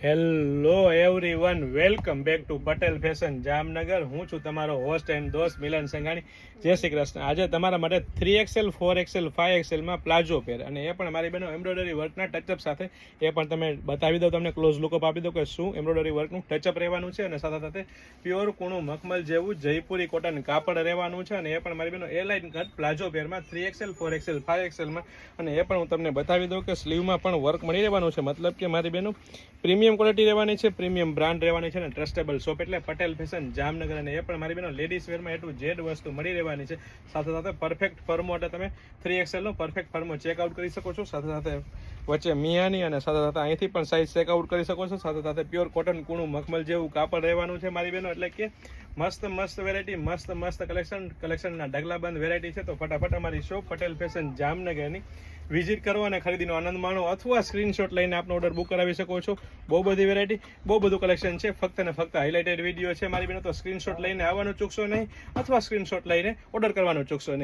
Hello everyone, welcome back to Patel fashion Jamnagar. હું છું તમારો હોસ્ટ એન્ડ દોસ્ત મિલન સંઘાણી. જય શ્રી કૃષ્ણ. આજે તમારા માટે 3XL 4XL 5XLમાં પ્લાઝો પેર, અને એ પણ મારી બહેનો એમ્બ્રોઇડરી વર્કના ટચઅપ સાથે. એ પણ તમે બતાવી દો, તમને ક્લોઝ લુકઅપ આપી દો કે શું એમ્બ્રોઇડરી વર્કનું ટચઅપ રહેવાનું છે, અને સાથે સાથે પ્યોર કૂણું મખમલ જેવું જયપુરી કોટન કાપડ રહેવાનું છે. અને એ પણ મારી બહેનો એ લાઇન કટ પ્લાઝો પેરમાં 3XL 4XL 5XLમાં. અને એ પણ હું તમને બતાવી દઉં કે સ્લીવમાં પણ વર્ક મળી રહેવાનું છે. મતલબ કે મારી બહેનો પ્રીમિયમ ક્વોલિટી રહેવાની છે, પ્રીમિયમ બ્રાન્ડ રહેવાની છે, અને ટ્રસ્ટેબલ શોપ એટલે પટેલ ફેશન જામનગર. અને એ પણ મારી બહેનો લેડીઝ વેરમાં A to Z વસ્તુ મળી રહેવાની છે. સાથે સાથે પરફેક્ટ ફર્મો એટલે તમે 3XL નો પરફેક્ટ ફર્મો ચેકઆઉટ કરી શકો છો. સાથે સાથે વચ્ચે મિયાની અને સાથે સાથે અહીંથી પણ સાઇઝ ચેકઆઉટ કરી શકો છો. સાથે સાથે પ્યોર કોટન કૂણું મખમલ જેવું કાપડ રહેવાનું છે મારી બહેનો. એટલે કે મસ્ત વેરાયટી, મસ્ત કલેક્શનના ઢગલાબંધ વેરાયટી છે. તો ફટાફટ અમારી શોપ પટેલ ફેશન જામનગરની વિઝિટ કરો અને ખરીદીનો આનંદ માણો, અથવા સ્ક્રીનશોટ લઈને આપનો ઓર્ડર બુક કરાવી શકો છો. બહુ બધી વેરાયટી, બહુ બધું કલેક્શન છે. ફક્ત ને ફક્ત હાઇલાઇટેડ વિડીયો છે મારી બહેનો. તો સ્ક્રીનશોટ લઈને આવવાનું ચૂકશો નહીં, અથવા સ્ક્રીનશોટ લઈને ઓર્ડર કરવાનું ચૂકશો નહીં.